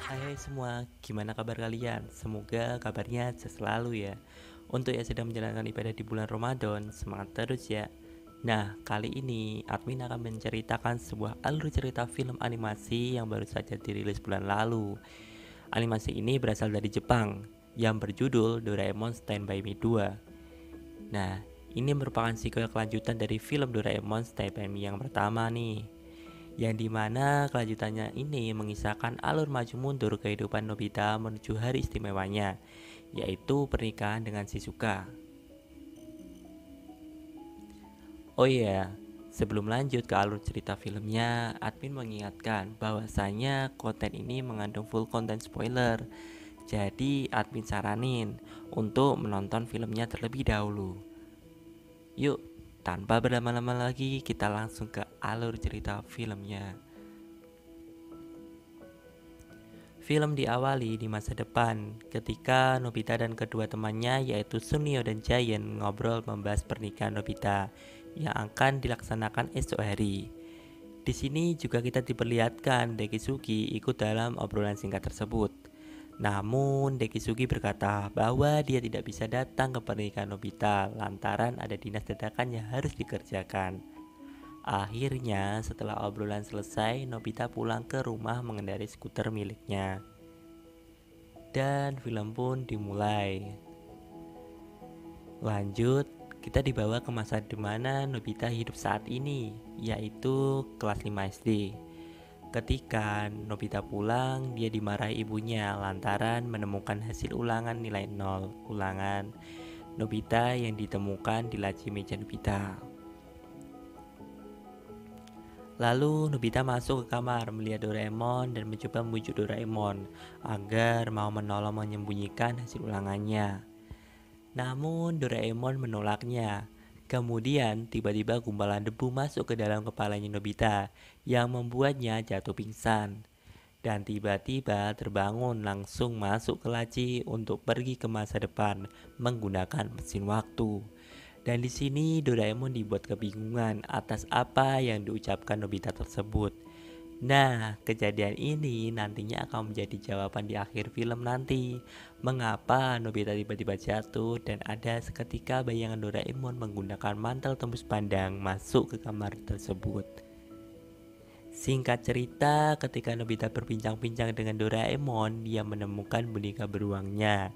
Hai semua, gimana kabar kalian? Semoga kabarnya selalu ya. Untuk yang sedang menjalankan ibadah di bulan Ramadan, semangat terus ya. Nah, kali ini admin akan menceritakan sebuah alur cerita film animasi yang baru saja dirilis bulan lalu. Animasi ini berasal dari Jepang, yang berjudul Doraemon Stand By Me 2. Nah, ini merupakan sequel kelanjutan dari film Doraemon Stand By Me yang pertama nih, yang dimana kelanjutannya ini mengisahkan alur maju mundur kehidupan Nobita menuju hari istimewanya, yaitu pernikahan dengan Shizuka. Oh iya, sebelum lanjut ke alur cerita filmnya, admin mengingatkan bahwasanya konten ini mengandung full content spoiler. Jadi admin saranin untuk menonton filmnya terlebih dahulu. Yuk, tanpa berlama-lama lagi, kita langsung ke alur cerita filmnya. Film diawali di masa depan ketika Nobita dan kedua temannya yaitu Sunio dan Giant ngobrol membahas pernikahan Nobita yang akan dilaksanakan esok hari. Di sini juga kita diperlihatkan Dekisugi ikut dalam obrolan singkat tersebut. Namun Dekisugi berkata bahwa dia tidak bisa datang ke pernikahan Nobita lantaran ada dinas dadakan yang harus dikerjakan. Akhirnya setelah obrolan selesai, Nobita pulang ke rumah mengendarai skuter miliknya. Dan film pun dimulai. Lanjut, kita dibawa ke masa di mana Nobita hidup saat ini, yaitu kelas 5 SD. Ketika Nobita pulang, dia dimarahi ibunya lantaran menemukan hasil ulangan nilai 0 ulangan Nobita yang ditemukan di laci meja Nobita. Lalu Nobita masuk ke kamar melihat Doraemon dan mencoba membujuk Doraemon agar mau menolong menyembunyikan hasil ulangannya. Namun Doraemon menolaknya. Kemudian tiba-tiba gumpalan debu masuk ke dalam kepalanya Nobita yang membuatnya jatuh pingsan. Dan tiba-tiba terbangun langsung masuk ke laci untuk pergi ke masa depan menggunakan mesin waktu. Dan di sini Doraemon dibuat kebingungan atas apa yang diucapkan Nobita tersebut. Nah, kejadian ini nantinya akan menjadi jawaban di akhir film nanti. Mengapa Nobita tiba-tiba jatuh dan ada seketika bayangan Doraemon menggunakan mantel tembus pandang masuk ke kamar tersebut. Singkat cerita, ketika Nobita berbincang-bincang dengan Doraemon, dia menemukan boneka beruangnya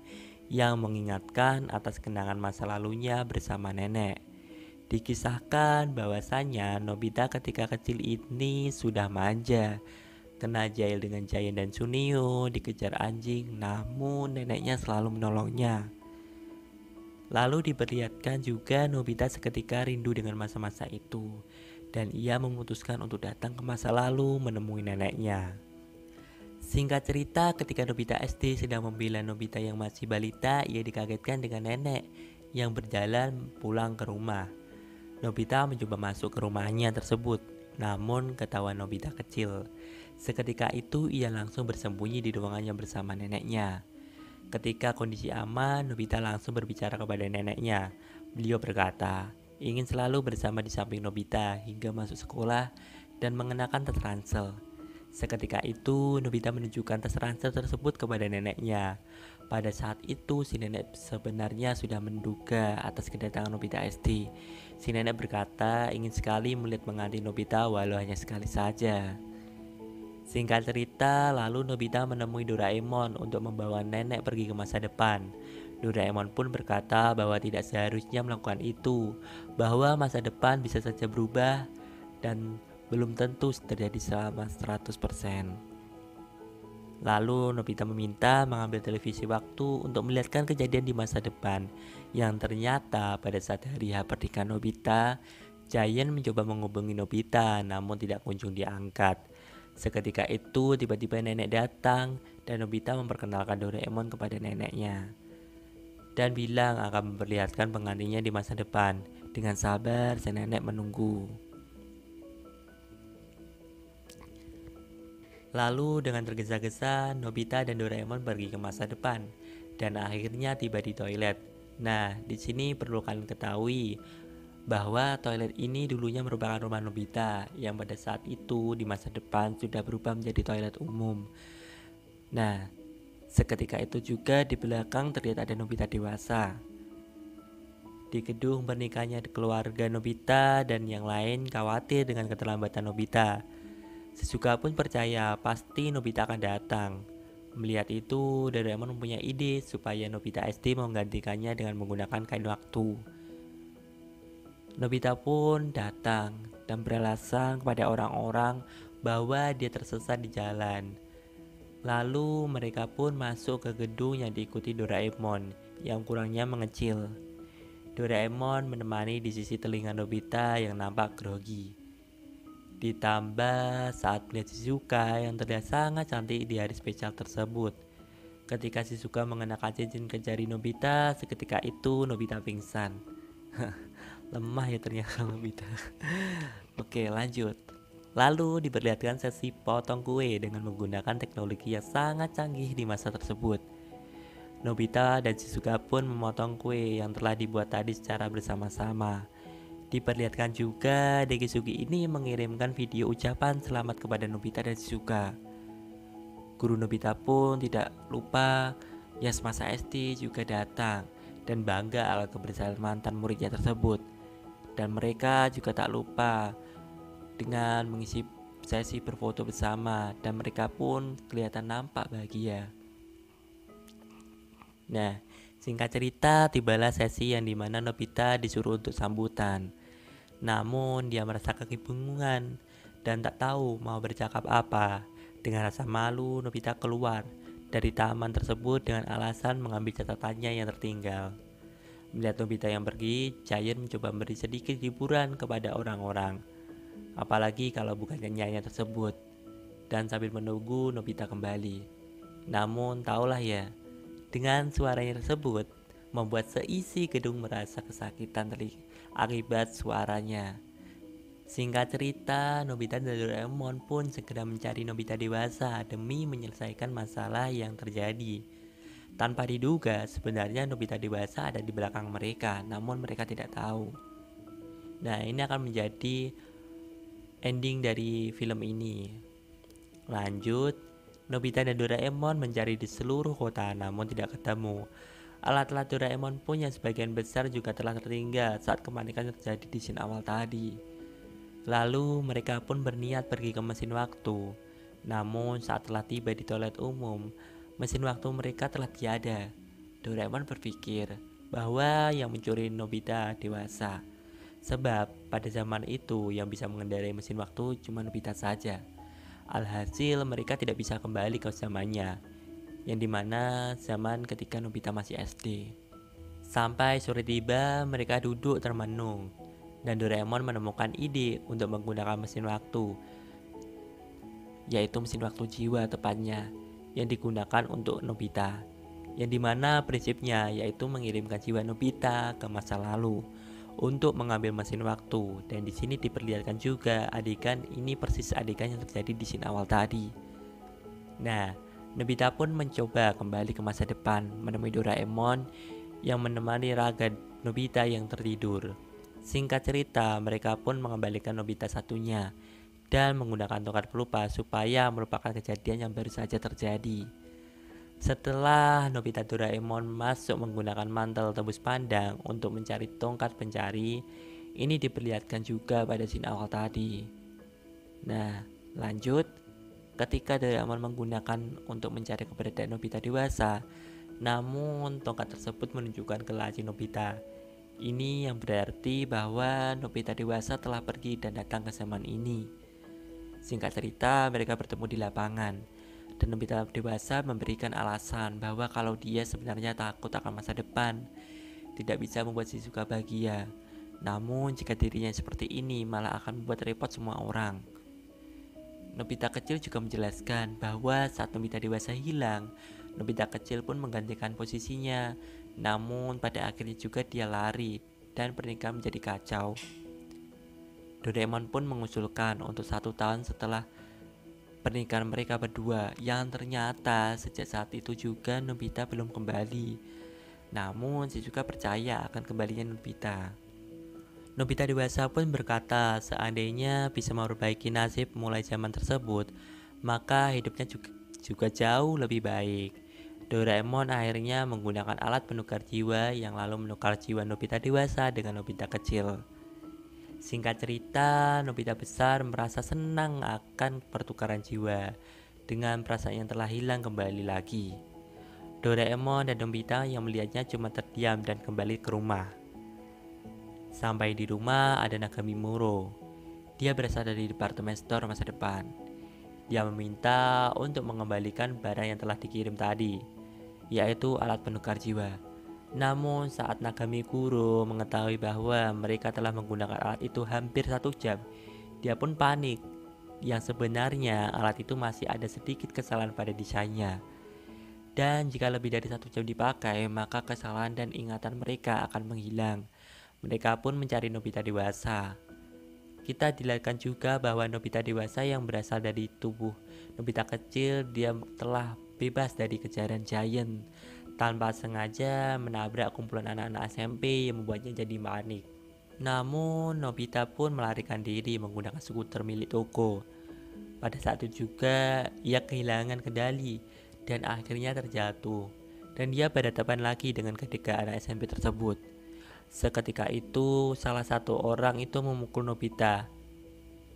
yang mengingatkan atas kenangan masa lalunya bersama nenek. Dikisahkan bahwasanya Nobita ketika kecil ini sudah manja, kena jahil dengan Giant dan Sunio, dikejar anjing, namun neneknya selalu menolongnya. Lalu diperlihatkan juga Nobita seketika rindu dengan masa-masa itu, dan ia memutuskan untuk datang ke masa lalu menemui neneknya. Singkat cerita, ketika Nobita SD sedang membela Nobita yang masih balita, ia dikagetkan dengan nenek yang berjalan pulang ke rumah. Nobita mencoba masuk ke rumahnya tersebut, namun ketahuan Nobita kecil. Seketika itu ia langsung bersembunyi di ruangannya bersama neneknya. Ketika kondisi aman, Nobita langsung berbicara kepada neneknya. Beliau berkata, ingin selalu bersama di samping Nobita hingga masuk sekolah dan mengenakan tas ransel. Seketika itu, Nobita menunjukkan tas ransel tersebut kepada neneknya. Pada saat itu, si nenek sebenarnya sudah menduga atas kedatangan Nobita SD. Si nenek berkata ingin sekali melihat pengantin Nobita walau hanya sekali saja. Singkat cerita, lalu Nobita menemui Doraemon untuk membawa nenek pergi ke masa depan. Doraemon pun berkata bahwa tidak seharusnya melakukan itu, bahwa masa depan bisa saja berubah dan belum tentu terjadi selama 100%. Lalu Nobita meminta mengambil televisi waktu untuk melihatkan kejadian di masa depan, yang ternyata pada saat hari H pernikahan Nobita, Giant mencoba menghubungi Nobita namun tidak kunjung diangkat. Seketika itu tiba-tiba nenek datang dan Nobita memperkenalkan Doraemon kepada neneknya dan bilang akan memperlihatkan pengantinnya di masa depan. Dengan sabar si nenek menunggu. Lalu dengan tergesa-gesa Nobita dan Doraemon pergi ke masa depan dan akhirnya tiba di toilet. Nah, di sini perlu kalian ketahui bahwa toilet ini dulunya merupakan rumah Nobita yang pada saat itu di masa depan sudah berubah menjadi toilet umum. Nah, seketika itu juga di belakang terlihat ada Nobita dewasa. Di gedung pernikahannya keluarga Nobita dan yang lain khawatir dengan keterlambatan Nobita. Shizuka pun percaya pasti Nobita akan datang. Melihat itu, Doraemon mempunyai ide supaya Nobita SD menggantikannya dengan menggunakan kain waktu. Nobita pun datang dan beralasan kepada orang-orang bahwa dia tersesat di jalan. Lalu mereka pun masuk ke gedung yang diikuti Doraemon yang kurangnya mengecil. Doraemon menemani di sisi telinga Nobita yang nampak grogi. Ditambah saat melihat Shizuka yang terlihat sangat cantik di hari spesial tersebut. Ketika Shizuka mengenakan cincin ke jari Nobita, seketika itu Nobita pingsan. Lemah ya ternyata Nobita. Oke, lanjut. Lalu diperlihatkan sesi potong kue dengan menggunakan teknologi yang sangat canggih di masa tersebut. Nobita dan Shizuka pun memotong kue yang telah dibuat tadi secara bersama-sama. Diperlihatkan juga Dekisugi ini mengirimkan video ucapan selamat kepada Nobita dan Shizuka. Guru Nobita pun tidak lupa yang semasa SD juga datang dan bangga akan keberhasilan mantan muridnya tersebut. Dan mereka juga tak lupa dengan mengisi sesi berfoto bersama dan mereka pun kelihatan nampak bahagia. Nah, singkat cerita tibalah sesi yang dimana Nobita disuruh untuk sambutan. Namun dia merasa kebingungan dan tak tahu mau bercakap apa. Dengan rasa malu, Nobita keluar dari taman tersebut dengan alasan mengambil catatannya yang tertinggal. Melihat Nobita yang pergi, Giant mencoba memberi sedikit hiburan kepada orang-orang. Apalagi kalau bukan nyanyiannya tersebut. Dan sambil menunggu Nobita kembali. Namun tahulah ya, dengan suaranya tersebut membuat seisi gedung merasa kesakitan akibat suaranya. Singkat cerita, Nobita dan Doraemon pun segera mencari Nobita dewasa demi menyelesaikan masalah yang terjadi. Tanpa diduga, sebenarnya Nobita dewasa ada di belakang mereka, namun mereka tidak tahu. Nah, ini akan menjadi ending dari film ini. Lanjut, Nobita dan Doraemon mencari di seluruh kota namun tidak ketemu. Alat-alat Doraemon pun yang sebagian besar juga telah tertinggal saat kepanikan terjadi di scene awal tadi. Lalu mereka pun berniat pergi ke mesin waktu. Namun saat telah tiba di toilet umum, mesin waktu mereka telah tiada. Doraemon berpikir bahwa yang mencuri Nobita dewasa. Sebab pada zaman itu yang bisa mengendarai mesin waktu cuma Nobita saja. Alhasil mereka tidak bisa kembali ke zamannya, yang dimana zaman ketika Nobita masih SD. Sampai sore tiba, mereka duduk termenung dan Doraemon menemukan ide untuk menggunakan mesin waktu, yaitu mesin waktu jiwa tepatnya, yang digunakan untuk Nobita, yang dimana prinsipnya yaitu mengirimkan jiwa Nobita ke masa lalu untuk mengambil mesin waktu. Dan di sini diperlihatkan juga adegan ini persis adegan yang terjadi di scene awal tadi. Nah, Nobita pun mencoba kembali ke masa depan, menemui Doraemon yang menemani raga Nobita yang tertidur. Singkat cerita, mereka pun mengembalikan Nobita satunya dan menggunakan tongkat pelupa supaya merupakan kejadian yang baru saja terjadi. Setelah Nobita Doraemon masuk menggunakan mantel tembus pandang untuk mencari tongkat pencari, ini diperlihatkan juga pada scene awal tadi. Nah, lanjut. Ketika Doraemon menggunakan untuk mencari keberadaan Nobita dewasa, namun tongkat tersebut menunjukkan ke laci Nobita. Ini yang berarti bahwa Nobita dewasa telah pergi dan datang ke zaman ini. Singkat cerita, mereka bertemu di lapangan dan Nobita dewasa memberikan alasan bahwa kalau dia sebenarnya takut akan masa depan, tidak bisa membuat Shizuka bahagia. Namun jika dirinya seperti ini malah akan membuat repot semua orang. Nobita kecil juga menjelaskan bahwa saat Nobita dewasa hilang, Nobita kecil pun menggantikan posisinya. Namun pada akhirnya juga dia lari dan pernikahan menjadi kacau. Doraemon pun mengusulkan untuk 1 tahun setelah pernikahan mereka berdua, yang ternyata sejak saat itu juga Nobita belum kembali. Namun Shizuka percaya akan kembalinya Nobita. Nobita dewasa pun berkata seandainya bisa memperbaiki nasib mulai zaman tersebut, maka hidupnya juga jauh lebih baik. Doraemon akhirnya menggunakan alat penukar jiwa yang lalu menukar jiwa Nobita dewasa dengan Nobita kecil. Singkat cerita, Nobita besar merasa senang akan pertukaran jiwa dengan perasaan yang telah hilang kembali lagi. Doraemon dan Nobita yang melihatnya cuma terdiam dan kembali ke rumah. Sampai di rumah ada Nagami Muro. Dia berasal dari departemen store masa depan. Dia meminta untuk mengembalikan barang yang telah dikirim tadi, yaitu alat penukar jiwa. Namun saat Nagami Kuro mengetahui bahwa mereka telah menggunakan alat itu hampir 1 jam, dia pun panik. Yang sebenarnya alat itu masih ada sedikit kesalahan pada desainnya. Dan jika lebih dari 1 jam dipakai, maka kesalahan dan ingatan mereka akan menghilang. Mereka pun mencari Nobita dewasa. Kita dilihatkan juga bahwa Nobita dewasa yang berasal dari tubuh Nobita kecil, dia telah bebas dari kejaran Giant tanpa sengaja menabrak kumpulan anak-anak SMP yang membuatnya jadi panik. Namun Nobita pun melarikan diri menggunakan skuter milik toko. Pada saat itu juga ia kehilangan kendali dan akhirnya terjatuh. Dan dia berhadapan lagi dengan ketiga anak SMP tersebut. Seketika itu, salah satu orang itu memukul Nobita.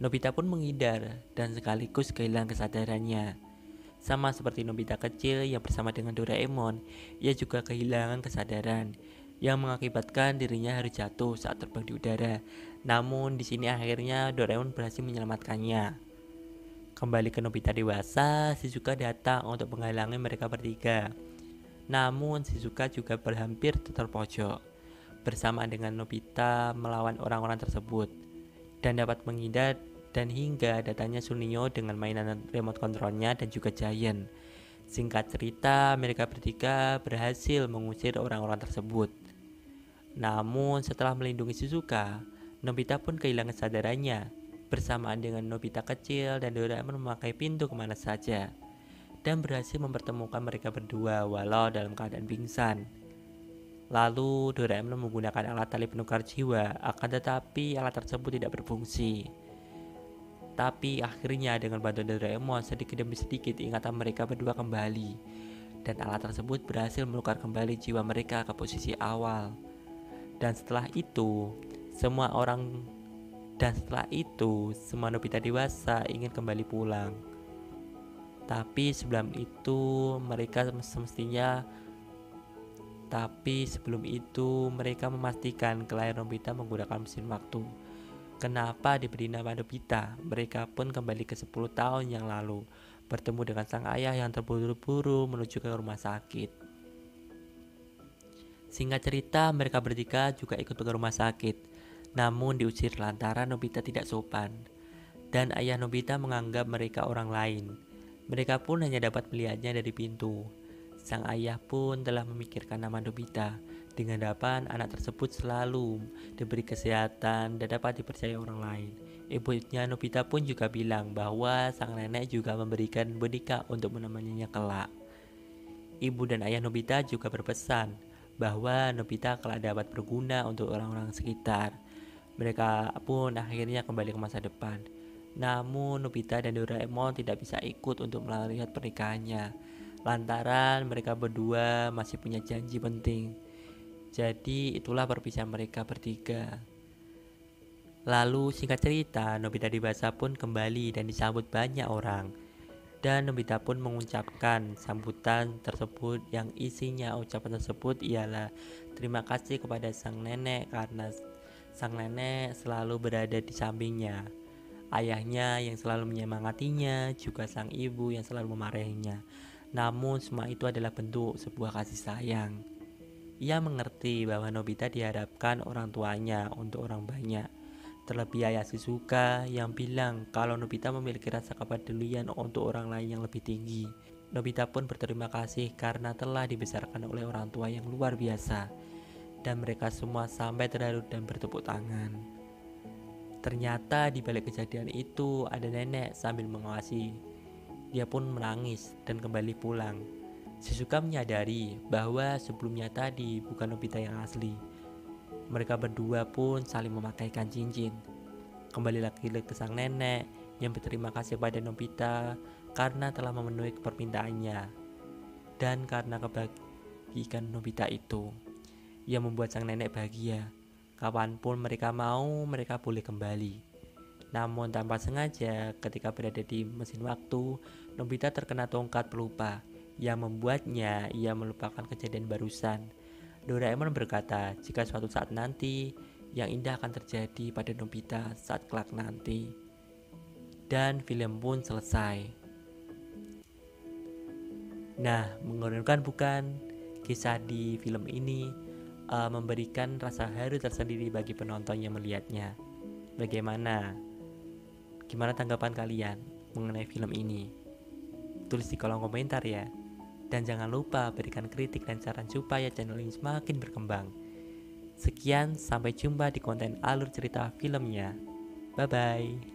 Nobita pun menghindar dan sekaligus kehilangan kesadarannya. Sama seperti Nobita kecil yang bersama dengan Doraemon, ia juga kehilangan kesadaran yang mengakibatkan dirinya harus jatuh saat terbang di udara. Namun di sini akhirnya Doraemon berhasil menyelamatkannya. Kembali ke Nobita dewasa, Shizuka datang untuk menghalangi mereka bertiga. Namun Shizuka juga berhampir terpojok bersama dengan Nobita melawan orang-orang tersebut dan dapat menghindar dan hingga datangnya Sunio dengan mainan remote controlnya dan juga Giant. Singkat cerita, mereka bertiga berhasil mengusir orang-orang tersebut. Namun setelah melindungi Shizuka, Nobita pun kehilangan kesadarannya bersamaan dengan Nobita kecil dan Doraemon memakai pintu kemana saja dan berhasil mempertemukan mereka berdua walau dalam keadaan pingsan. Lalu Doraemon menggunakan alat tali penukar jiwa, akan tetapi alat tersebut tidak berfungsi. Tapi akhirnya dengan bantuan Doraemon sedikit demi sedikit ingatan mereka berdua kembali. Dan alat tersebut berhasil menukar kembali jiwa mereka ke posisi awal. Dan setelah itu, semua Nobita dewasa ingin kembali pulang. Tapi sebelum itu mereka memastikan kelahiran Nobita menggunakan mesin waktu. Kenapa diberi nama Nobita? Mereka pun kembali ke 10 tahun yang lalu, bertemu dengan sang ayah yang terburu-buru menuju ke rumah sakit. Singkat cerita, mereka bertiga juga ikut ke rumah sakit, namun diusir lantaran Nobita tidak sopan. Dan ayah Nobita menganggap mereka orang lain. Mereka pun hanya dapat melihatnya dari pintu. Sang ayah pun telah memikirkan nama Nobita dengan harapan anak tersebut selalu diberi kesehatan dan dapat dipercaya orang lain. Ibunya Nobita pun juga bilang bahwa sang nenek juga memberikan boneka untuk menemaninya kelak. Ibu dan ayah Nobita juga berpesan bahwa Nobita kelak dapat berguna untuk orang-orang sekitar. Mereka pun akhirnya kembali ke masa depan. Namun Nobita dan Doraemon tidak bisa ikut untuk melihat pernikahannya lantaran mereka berdua masih punya janji penting. Jadi itulah perpisahan mereka bertiga. Lalu singkat cerita, Nobita dewasa pun kembali dan disambut banyak orang. Dan Nobita pun mengucapkan sambutan tersebut yang isinya ucapan tersebut ialah terima kasih kepada sang nenek karena sang nenek selalu berada di sampingnya. Ayahnya yang selalu menyemangatinya, juga sang ibu yang selalu memarahinya. Namun semua itu adalah bentuk sebuah kasih sayang. Ia mengerti bahwa Nobita diharapkan orang tuanya untuk orang banyak. Terlebih ayah Shizuka yang bilang kalau Nobita memiliki rasa kepedulian untuk orang lain yang lebih tinggi. Nobita pun berterima kasih karena telah dibesarkan oleh orang tua yang luar biasa. Dan mereka semua sampai terharu dan bertepuk tangan. Ternyata di balik kejadian itu ada nenek sambil mengawasi. Dia pun menangis dan kembali pulang. Shizuka menyadari bahwa sebelumnya tadi bukan Nobita yang asli. Mereka berdua pun saling memakaikan cincin. Kembali lagi ke sang nenek yang berterima kasih pada Nobita karena telah memenuhi permintaannya. Dan karena kebajikan Nobita itu, yang membuat sang nenek bahagia. Kapanpun mereka mau, mereka boleh kembali. Namun tanpa sengaja, ketika berada di mesin waktu, Nobita terkena tongkat pelupa yang membuatnya ia melupakan kejadian barusan. Doraemon berkata, jika suatu saat nanti, yang indah akan terjadi pada Nobita saat kelak nanti. Dan film pun selesai. Nah, mengagumkan bukan? Kisah di film ini memberikan rasa haru tersendiri bagi penonton yang melihatnya. Bagaimana? Gimana tanggapan kalian mengenai film ini? Tulis di kolom komentar ya. Dan jangan lupa berikan kritik dan saran supaya channel ini semakin berkembang. Sekian, sampai jumpa di konten alur cerita filmnya. Bye-bye.